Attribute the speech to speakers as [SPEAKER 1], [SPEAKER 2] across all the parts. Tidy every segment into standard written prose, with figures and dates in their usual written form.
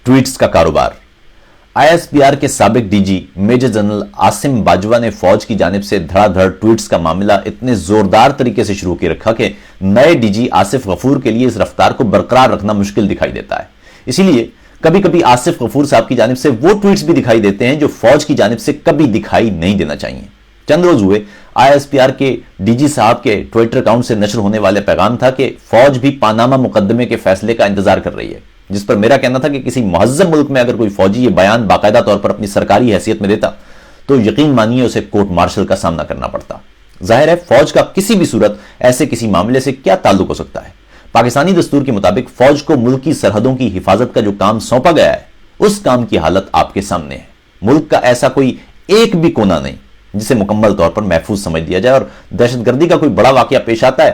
[SPEAKER 1] Tweets کا کاروبار۔ ISPR کے سابق DG major general Asim Bajwa نے فوج کی جانب سے دھڑا دھڑ ٹویٹس کا معاملہ اتنے زوردار طریقے سے شروع کی رکھا کہ نئے DG آصف غفور کے لیے اس رفتار کو برقرار رکھنا مشکل دکھائی دیتا ہے۔ اسی لیے کبھی کبھی آصف غفور صاحب کی جانب سے وہ ٹویٹس بھی دکھائی دیتے ہیں جو فوج کی جانب سے کبھی دکھائی نہیں دینا چاہیے۔ چند روز ہوئے ISPR کے DG صاحب کے ٹویٹر اکاؤنٹ سے نشر ہونے والے پیغام تھا کہ فوج بھی پاناما مقدمے کے فیصلے کا انتظار کر رہی ہے، جس پر میرا کہنا تھا کہ کسی مہذب ملک میں اگر کوئی فوجی یہ بیان باقاعدہ طور پر اپنی سرکاری حیثیت میں دیتا تو یقین مانیے اسے کورٹ مارشل کا سامنا کرنا پڑتا۔ ظاہر ہے فوج کا کسی بھی صورت ایسے کسی معاملے سے کیا تعلق ہو سکتا ہے؟ پاکستانی دستور کے مطابق فوج کو ملکی سرحدوں کی حفاظت کا جو کام سونپا گیا ہے اس کام کی حالت آپ کے سامنے ہے۔ ملک کا ایسا کوئی ایک بھی کونا نہیں جسے مکمل طور پر محفوظ سمجھ دیا جائے، اور دہشت گردی کا کوئی بڑا واقعہ پیش آتا ہے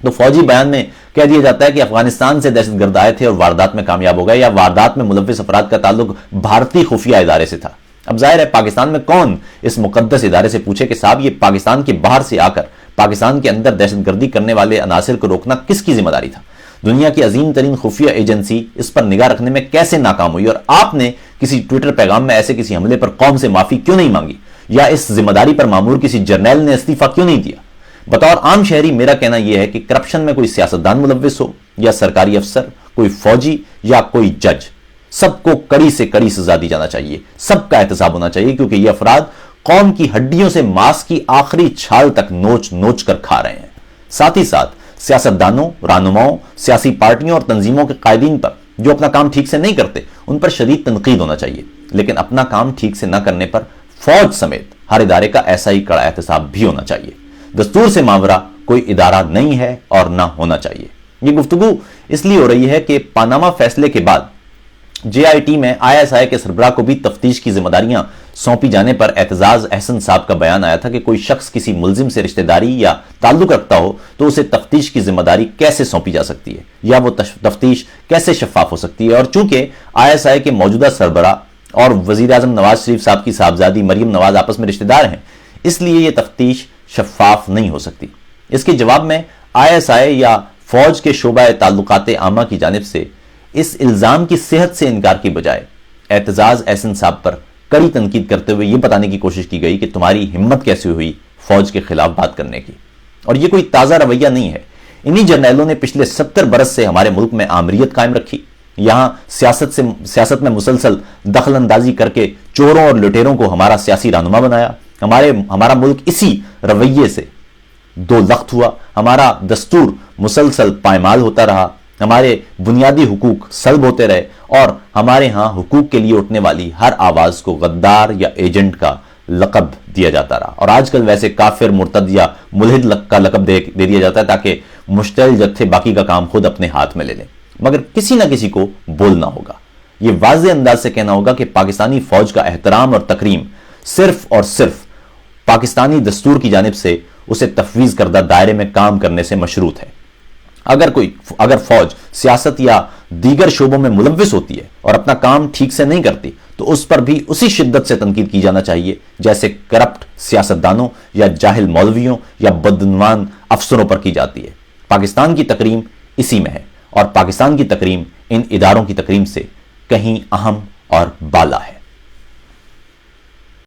[SPEAKER 1] تو فوجی بیان میں کہہ دیا جاتا ہے کہ افغانستان سے دہشت گرد آئے تھے اور واردات میں کامیاب ہو گئے، یا واردات میں ملوث افراد کا تعلق بھارتی خفیہ ادارے سے تھا۔ اب ظاہر ہے پاکستان میں کون اس مقدس ادارے سے پوچھے کہ صاحب یہ پاکستان کے باہر سے آ کر پاکستان کے اندر دہشت گردی کرنے والے عناصر کو روکنا کس کی ذمہ داری تھا؟ دنیا کی عظیم ترین خفیہ ایجنسی اس پر نگاہ رکھنے میں کیسے ناکام ہوئی، اور آپ نے کسی ٹویٹر پیغام میں ایسے کسی حملے پر قوم سے معافی کیوں نہیں مانگی، یا اس ذمہ داری پر مامور کسی جرنیل نے استعفیٰ کیوں نہیں دیا؟ بطور عام شہری میرا کہنا یہ ہے کہ کرپشن میں کوئی سیاستدان ملوث ہو یا سرکاری افسر، کوئی فوجی یا کوئی جج، سب کو کڑی سے کڑی سزا دی جانا چاہیے، سب کا احتساب ہونا چاہیے، کیونکہ یہ افراد قوم کی ہڈیوں سے ماس کی آخری چھال تک نوچ نوچ کر کھا رہے ہیں۔ ساتھ ہی ساتھ سیاستدانوں، رہنماؤں، سیاسی پارٹیوں اور تنظیموں کے قائدین پر جو اپنا کام ٹھیک سے نہیں کرتے ان پر شدید تنقید ہونا چاہیے، لیکن اپنا کام ٹھیک سے نہ کرنے پر فوج سمیت ہر ادارے کا ایسا ہی کڑا احتساب بھی ہونا چاہیے۔ دستور سے ماورا کوئی ادارہ نہیں ہے اور نہ ہونا چاہیے۔ یہ گفتگو اس لیے ہو رہی ہے کہ پاناما فیصلے کے بعد JIT میں ISI کے سربراہ کو بھی تفتیش کی ذمہ داریاں سونپی جانے پر اعتزاز احسن صاحب کا بیان آیا تھا کہ کوئی شخص کسی ملزم سے رشتہ داری یا تعلق رکھتا ہو تو اسے تفتیش کی ذمہ داری کیسے سونپی جا سکتی ہے، یا وہ تفتیش کیسے شفاف ہو سکتی ہے؟ اور چونکہ ISI کے موجودہ سربراہ اور وزیر اعظم نواز شریف صاحب کی صاحبزادی مریم نواز آپس میں رشتہ دار ہیں، اس لیے یہ تفتیش شفاف نہیں ہو سکتی۔ اس کے جواب میں ISI یا فوج کے شعبہ تعلقات عامہ کی جانب سے اس الزام کی صحت سے انکار کی بجائے اعتزاز احسن صاحب پر کڑی تنقید کرتے ہوئے یہ بتانے کی کوشش کی گئی کہ تمہاری ہمت کیسے ہوئی فوج کے خلاف بات کرنے کی۔ اور یہ کوئی تازہ رویہ نہیں ہے، انہی جرنیلوں نے پچھلے 70 برس سے ہمارے ملک میں آمریت قائم رکھی، یہاں سیاست میں مسلسل دخل اندازی کر کے چوروں اور لٹیروں کو ہمارا سیاسی رہنما بنایا۔ ہمارا ملک اسی رویے سے دو لخت ہوا، ہمارا دستور مسلسل پائمال ہوتا رہا، ہمارے بنیادی حقوق سلب ہوتے رہے، اور ہمارے ہاں حقوق کے لیے اٹھنے والی ہر آواز کو غدار یا ایجنٹ کا لقب دیا جاتا رہا، اور آج کل ویسے کافر، مرتد یا ملحد کا لقب دے دیا جاتا ہے تاکہ مشتعل جتھے باقی کا کام خود اپنے ہاتھ میں لے لیں، مگر کسی نہ کسی کو بولنا ہوگا۔ یہ واضح انداز سے کہنا ہوگا کہ پاکستانی فوج کا احترام اور تکریم صرف اور صرف پاکستانی دستور کی جانب سے اسے تفویض کردہ دائرے میں کام کرنے سے مشروط ہے۔ اگر فوج سیاست یا دیگر شعبوں میں ملوث ہوتی ہے اور اپنا کام ٹھیک سے نہیں کرتی تو اس پر بھی اسی شدت سے تنقید کی جانا چاہیے جیسے کرپٹ سیاستدانوں یا جاہل مولویوں یا بدعنوان افسروں پر کی جاتی ہے۔ پاکستان کی تکریم اسی میں ہے، اور پاکستان کی تکریم ان اداروں کی تکریم سے کہیں اہم اور بالا ہے۔